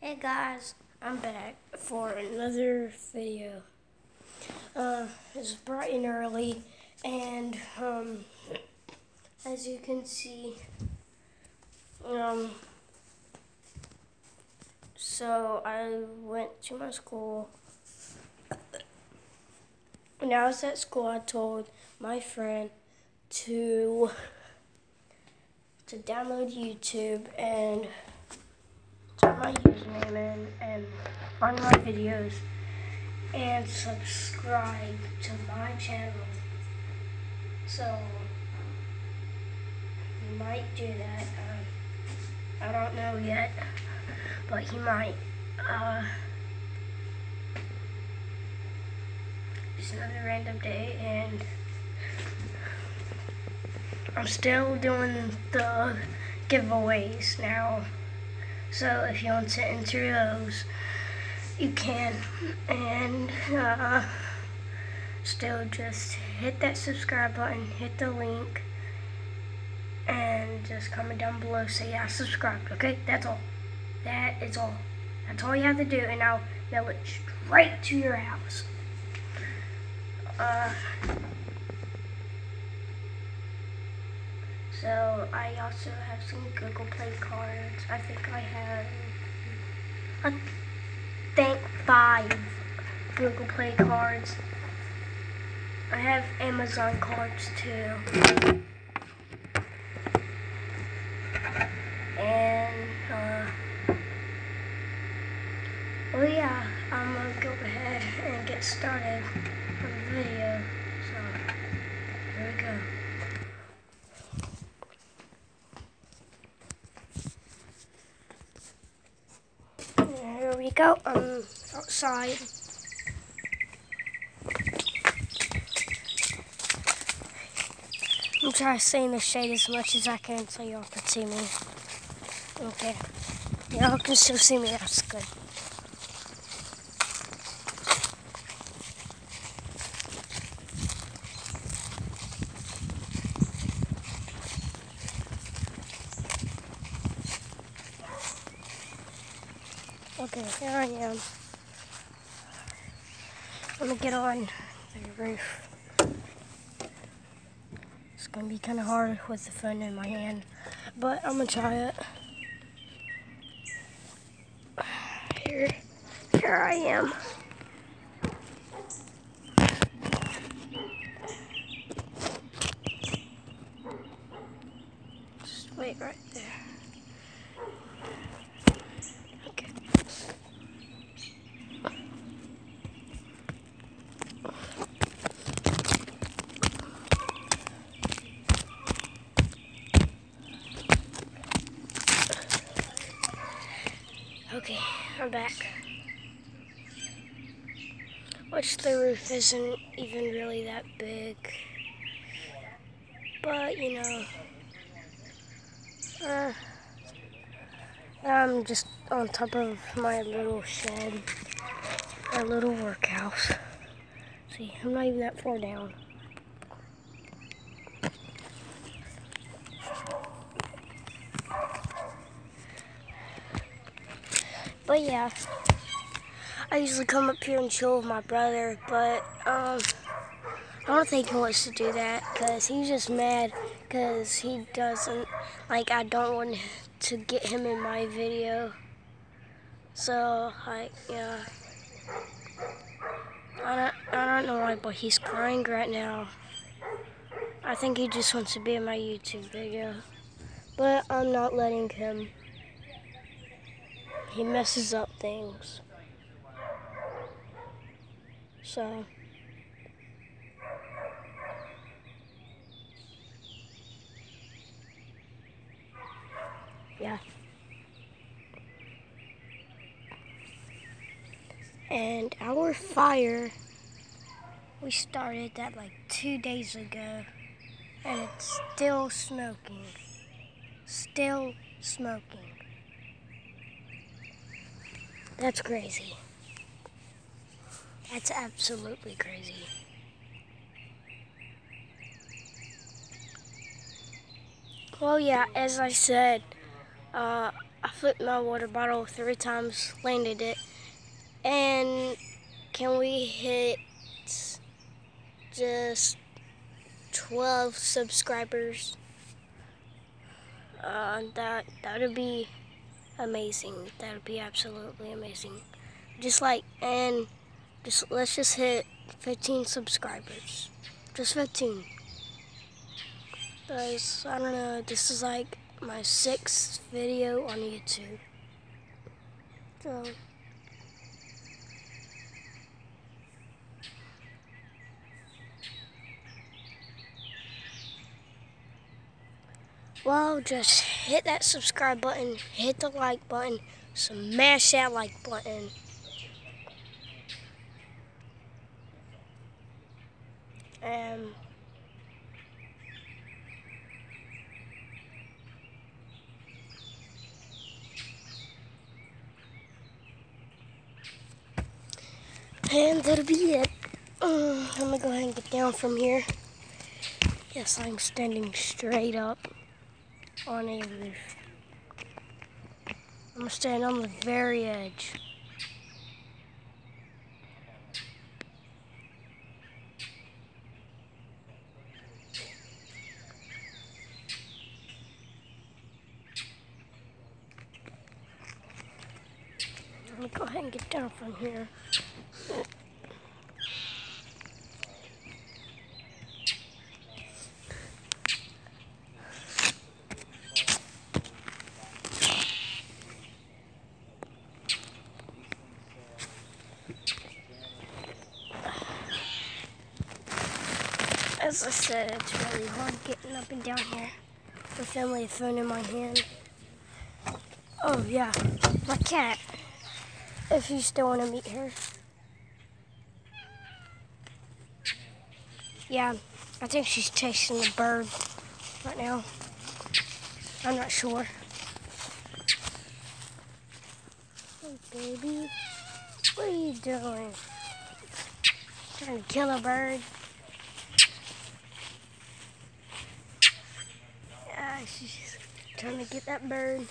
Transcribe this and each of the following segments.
Hey guys, I'm back for another video. It's bright and early, and as you can see, so I went to my school. When I was at school, I told my friend to download YouTube and put my username in and find my videos and subscribe to my channel. So he might do that. I don't know yet, but he might. It's another random day, and I'm still doing the giveaways now. So if you want to enter those, you can. And still just hit that subscribe button, hit the link, and just comment down below, say I subscribed, okay? That's all. That is all. That's all you have to do, and I'll mail it straight to your house. So I also have some Google Play cards. I think I have, 5 Google Play cards. I have Amazon cards too. And, well yeah, I'm gonna go ahead and get started on the video. So, here we go. Here we go. I'm outside. I'm trying to stay in the shade as much as I can so y'all can see me. Okay. Y'all can still see me, that's good. Okay, here I am. I'm gonna get on the roof. It's gonna be kind of hard with the phone in my hand, but I'm gonna try it. Here I am. Just wait right there. Okay. Okay, I'm back. Which the roof isn't even really that big. But, you know, I'm just on top of my little shed, my little workhouse. See, I'm not even that far down. But yeah, I usually come up here and chill with my brother, but I don't think he wants to do that because he's just mad because he doesn't, like, I don't want to get him in my video. So, like, yeah. I don't know why, but he's crying right now. I think he just wants to be in my YouTube video. But I'm not letting him. He messes up things. So, yeah. And our fire, we started that like 2 days ago, and it's still smoking. Still smoking. That's crazy. That's absolutely crazy. Well, yeah, as I said, I flipped my water bottle 3 times, landed it. And can we hit just 12 subscribers? That would be amazing. That would be absolutely amazing. Let's just hit 15 subscribers. Just 15. Guys, I don't know, this is like my 6th video on YouTube. So, well, just hit that subscribe button, hit the like button, smash that like button. And that'll be it. I'm gonna go ahead and get down from here. Yes, I'm standing straight up on a roof. I'm gonna stand on the very edge. I'm gonna go ahead and get down from here. As I said, it's really hard getting up and down here with only a phone in my hand. Oh yeah, my cat. If you still want to meet her. Yeah, I think she's chasing the bird right now. I'm not sure. Hey baby, what are you doing? Trying to kill a bird? She's trying to get that bird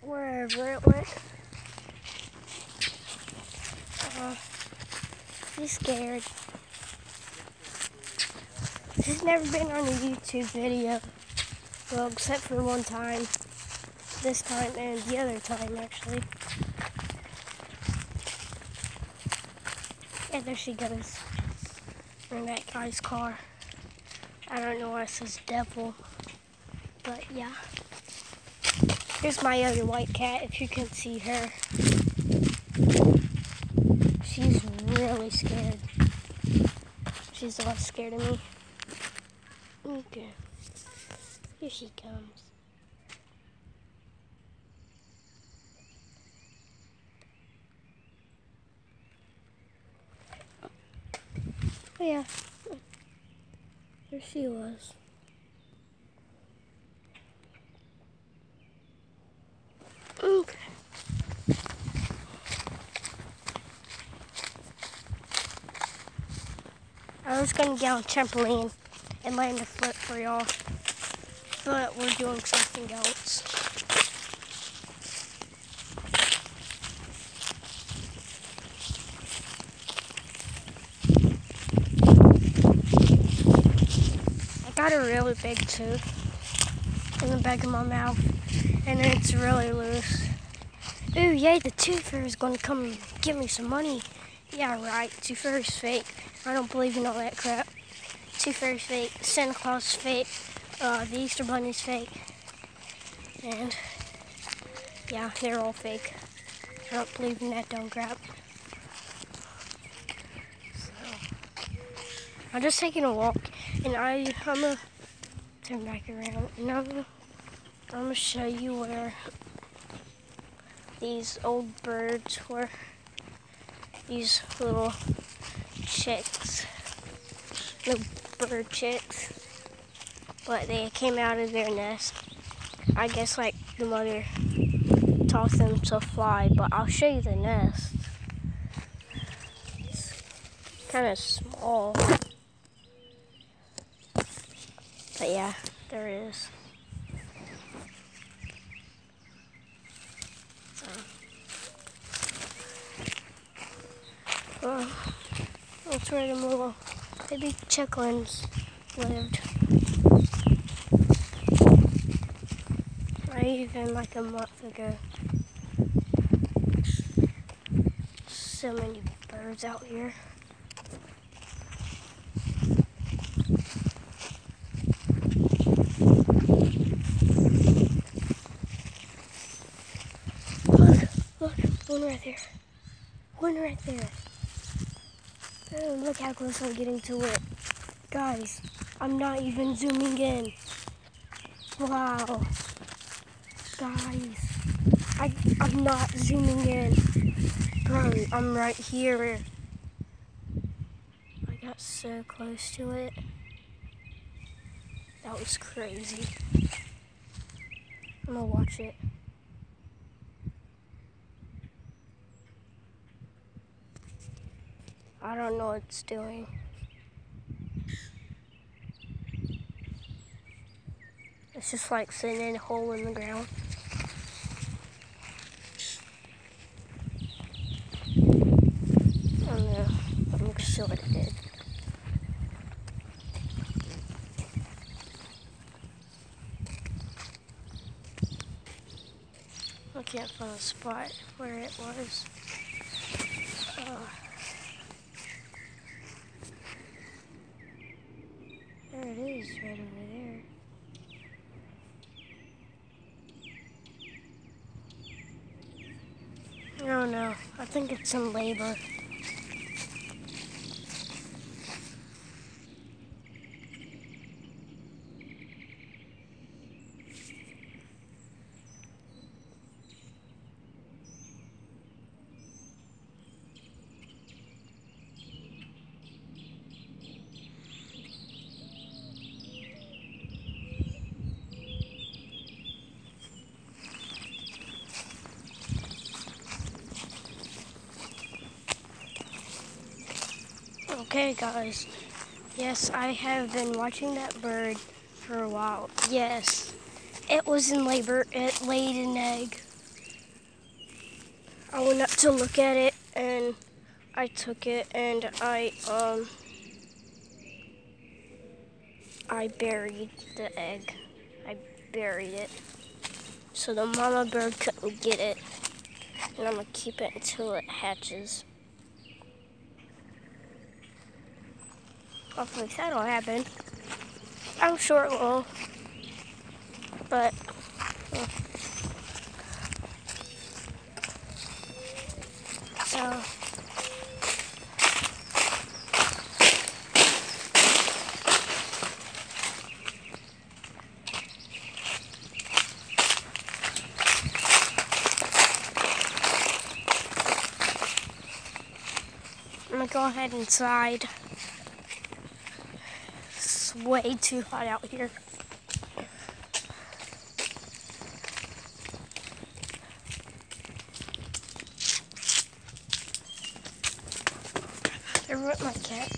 wherever it went. She's scared. She's never been on a YouTube video. Well, except for one time. This time and the other time, actually. Yeah, there she goes. In that guy's car. I don't know why it says devil, but yeah. Here's my other white cat, if you can see her. She's really scared. She's a lot scared of me. Okay. Here she comes. Oh yeah. There she was. Okay. I was gonna get on a trampoline and land a flip for y'all, but we're doing something else. I got a really big tooth in the back of my mouth, and it's really loose. Ooh, yay, the tooth fairy is gonna come give me some money. Yeah, right, tooth fairy's fake. I don't believe in all that crap. Tooth fairy's fake, Santa Claus is fake, the Easter Bunny's fake, and yeah, they're all fake. I don't believe in that dumb crap. So, I'm just taking a walk, and I'm gonna turn back around, and I'm gonna show you where these old birds were. These little chicks, little bird chicks, but they came out of their nest. I guess like the mother taught them to fly, but I'll show you the nest. It's kind of small, but yeah, there it is. That's where the little baby chickens lived. Not even like a month ago. So many birds out here. Look, one right there. One right there. Oh, look how close I'm getting to it. Guys, I'm not even zooming in. Wow. Guys, I'm not zooming in. Bro, I'm right here. I got so close to it. That was crazy. I'm gonna watch it. I don't know what it's doing. It's just like sitting in a hole in the ground. I don't know. I'm gonna see what it did. I can't find a spot where it was. There it is, right over there. I don't know. I think it's in labor. Okay, guys. Yes, I have been watching that bird for a while. Yes, it was in labor. It laid an egg. I went up to look at it, and I took it, and I buried the egg. I buried it, so the mama bird couldn't get it. And I'm gonna keep it until it hatches. Hopefully that'll happen. I'm sure it will. But so I'm gonna go ahead inside. It's way too hot out here. There went my cat.